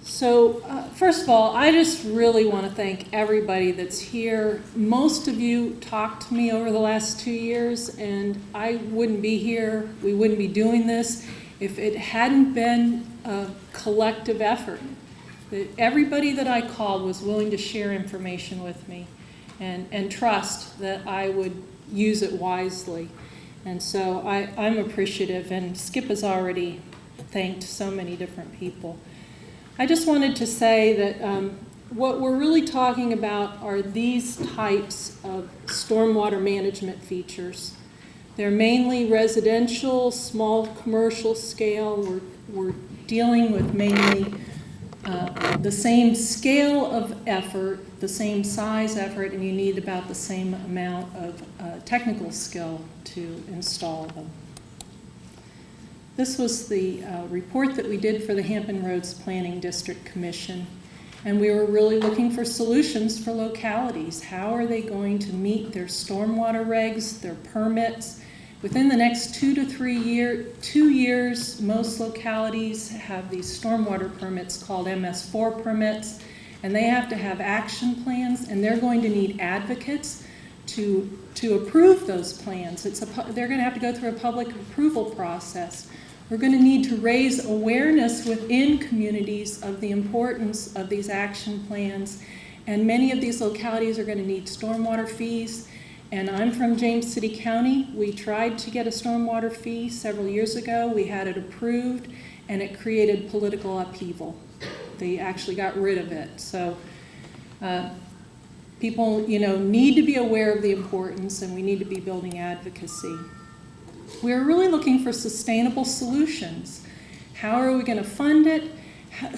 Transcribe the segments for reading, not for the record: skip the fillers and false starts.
So first of all, I just really want to thank everybody that's here. Most of you talked to me over the last 2 years, and I wouldn't be here, we wouldn't be doing this if it hadn't been a collective effort. Everybody that I called was willing to share information with me and trust that I would use it wisely. And so I'm appreciative, and Skip has already thanked so many different people. I just wanted to say that what we're really talking about are these types of stormwater management features. They're mainly residential, small commercial scale. We're dealing with mainly the same scale of effort, the same size effort, and you need about the same amount of technical skill to install them. This was the report that we did for the Hampton Roads Planning District Commission, and we were really looking for solutions for localities. How are they going to meet their stormwater regs, their permits? Within the next 2 to 3 years, most localities have these stormwater permits called MS4 permits, and they have to have action plans, and they're going to need advocates to approve those plans. They're going to have to go through a public approval process. We're going to need to raise awareness within communities of the importance of these action plans, and many of these localities are going to need stormwater fees. And I'm from James City County. We tried to get a stormwater fee several years ago. We had it approved, and it created political upheaval. They actually got rid of it. So people, need to be aware of the importance, and we need to be building advocacy. We're really looking for sustainable solutions. How are we going to fund it?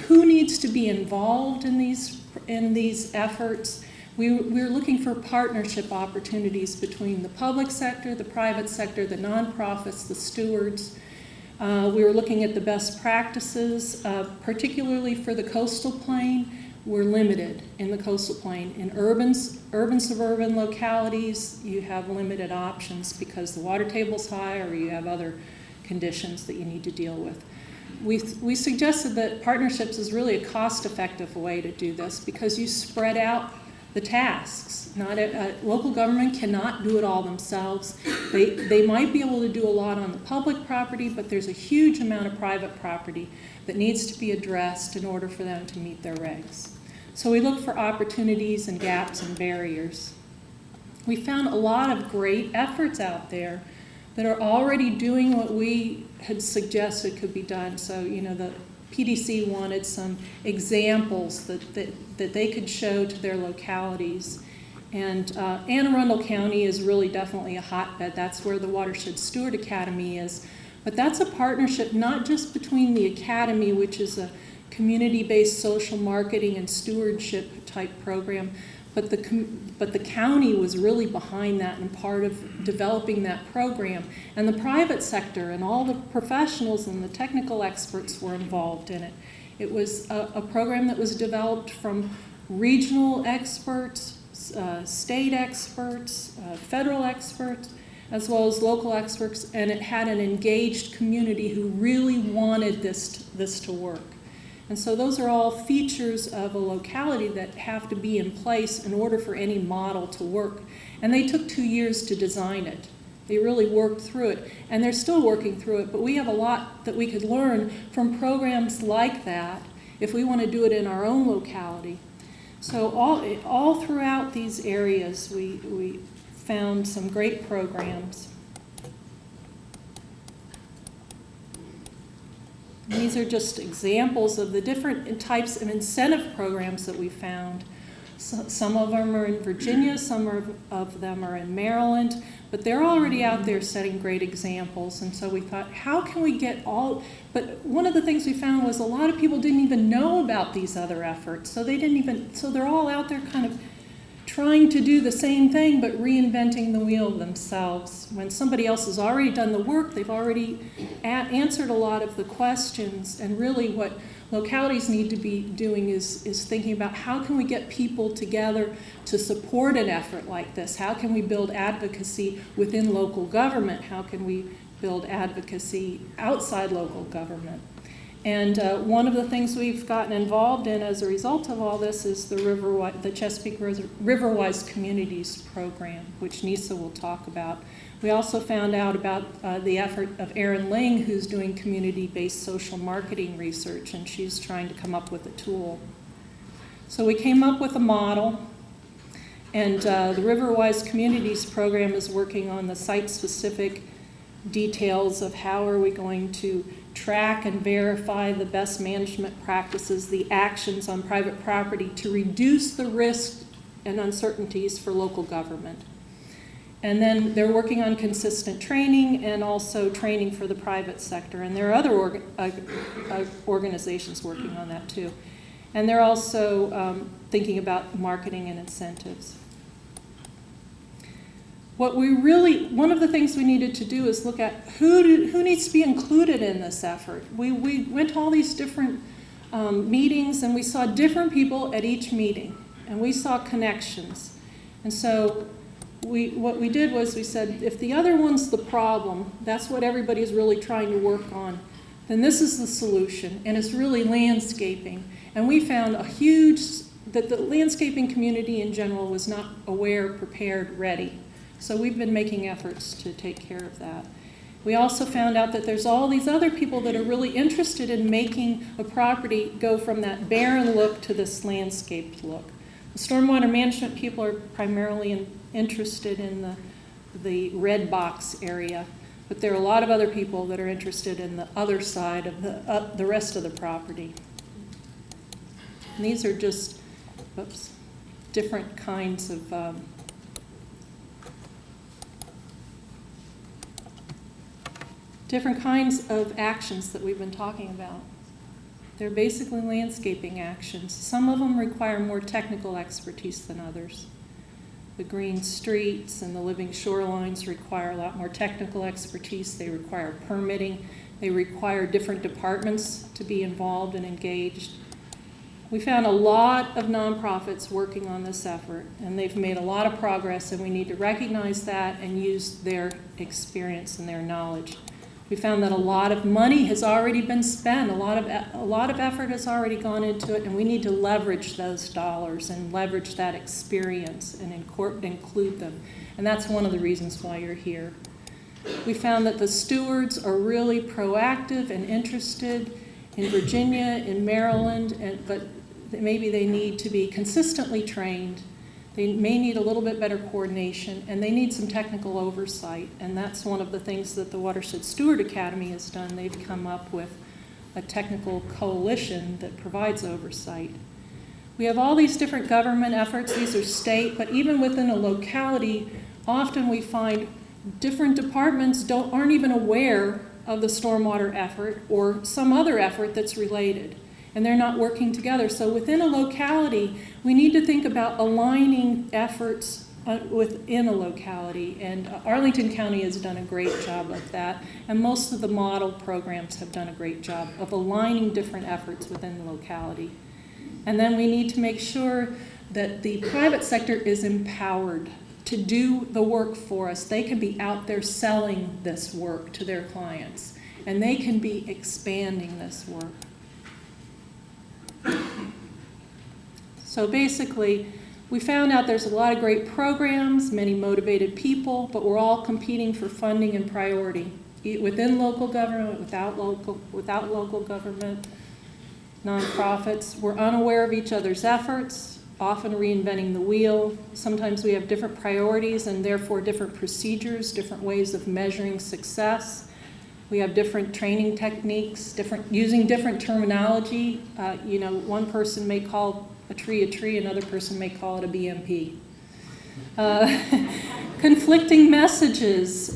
Who needs to be involved in these efforts? We're looking for partnership opportunities between the public sector, the private sector, the nonprofits, the stewards. We were looking at the best practices, particularly for the coastal plain. We're limited in the coastal plain. In urban suburban localities, you have limited options because the water table's high or you have other conditions that you need to deal with. We suggested that partnerships is really a cost-effective way to do this because you spread out the tasks. Local government cannot do it all themselves. They might be able to do a lot on the public property, but there's a huge amount of private property that needs to be addressed in order for them to meet their regs. So we look for opportunities and gaps and barriers. We found a lot of great efforts out there that are already doing what we had suggested could be done. So, the PDC wanted some examples that they could show to their localities. And Anne Arundel County is really definitely a hotbed. That's where the Watershed Steward Academy is. But that's a partnership not just between the academy, which is a community-based social marketing and stewardship type program, but the county was really behind that and part of developing that program. And the private sector and all the professionals and the technical experts were involved in it. It was a program that was developed from regional experts, state experts, federal experts, as well as local experts, and it had an engaged community who really wanted this to work. And so those are all features of a locality that have to be in place in order for any model to work. And they took 2 years to design it. They really worked through it, and they're still working through it, but we have a lot that we could learn from programs like that if we want to do it in our own locality. So all throughout these areas, we found some great programs. These are just examples of the different types of incentive programs that we found. Some of them are in Virginia, some of them are in Maryland, but they're already out there setting great examples. And so we thought, how can we get but one of the things we found was a lot of people didn't even know about these other efforts. So they're all out there kind of trying to do the same thing, but reinventing the wheel themselves. When somebody else has already done the work, they've already answered a lot of the questions, and really what localities need to be doing is thinking about how can we get people together to support an effort like this? How can we build advocacy within local government? How can we build advocacy outside local government? And one of the things we've gotten involved in as a result of all this is the Chesapeake Riverwise Communities program, which Nisa will talk about. We also found out about the effort of Erin Ling, who's doing community-based social marketing research, and she's trying to come up with a tool. So we came up with a model, and the Riverwise Communities program is working on the site-specific details of how are we going to track and verify the best management practices, the actions on private property to reduce the risk and uncertainties for local government. And then they're working on consistent training and also training for the private sector. And there are other organizations working on that too. And they're also thinking about marketing and incentives. One of the things we needed to do is look at who needs to be included in this effort. We went to all these different meetings, and we saw different people at each meeting, and we saw connections. And so what we did was we said, if the other one's the problem, that's what everybody's really trying to work on, then this is the solution, and it's really landscaping. And we found that the landscaping community in general was not aware, prepared, ready. So we've been making efforts to take care of that. We also found out that there's all these other people that are really interested in making a property go from that barren look to this landscaped look. The stormwater management people are primarily interested in the red box area, but there are a lot of other people that are interested in the other side of the rest of the property. And these are just different kinds of actions that we've been talking about. They're basically landscaping actions. Some of them require more technical expertise than others. The green streets and the living shorelines require a lot more technical expertise. They require permitting. They require different departments to be involved and engaged. We found a lot of nonprofits working on this effort, and they've made a lot of progress, and we need to recognize that and use their experience and their knowledge. We found that a lot of money has already been spent, a lot of effort has already gone into it, and we need to leverage those dollars and leverage that experience and include them. And that's one of the reasons why you're here. We found that the stewards are really proactive and interested in Virginia, in Maryland, but maybe they need to be consistently trained. They may need a little bit better coordination, and they need some technical oversight. And that's one of the things that the Watershed Steward Academy has done. They've come up with a technical coalition that provides oversight. We have all these different government efforts. These are state, but even within a locality, often we find different departments aren't even aware of the stormwater effort or some other effort that's related, and they're not working together. So within a locality, we need to think about aligning efforts within a locality, and Arlington County has done a great job of that, and most of the model programs have done a great job of aligning different efforts within the locality. And then we need to make sure that the private sector is empowered to do the work for us. They can be out there selling this work to their clients, and they can be expanding this work. So basically, we found out there's a lot of great programs, many motivated people, but we're all competing for funding and priority within local government, without local government, nonprofits. We're unaware of each other's efforts, often reinventing the wheel. Sometimes we have different priorities and therefore different procedures, different ways of measuring success. We have different training techniques, using different terminology. One person may call a tree, another person may call it a BMP. Conflicting messages.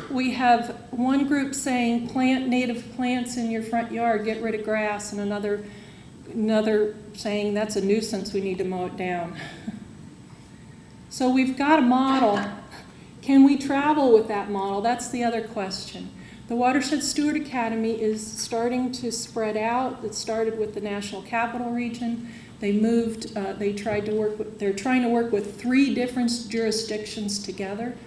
We have one group saying plant native plants in your front yard, get rid of grass, and another saying that's a nuisance, we need to mow it down. So we've got a model. Can we travel with that model? That's the other question. The Watershed Steward Academy is starting to spread out. It started with the National Capital Region. They moved, they're trying to work with 3 different jurisdictions together.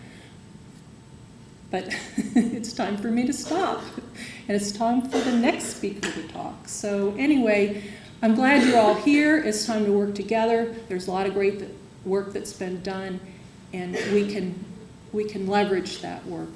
but it's time for me to stop. And it's time for the next speaker to talk. So anyway, I'm glad you're all here. It's time to work together. There's a lot of great work that's been done, and we can leverage that work.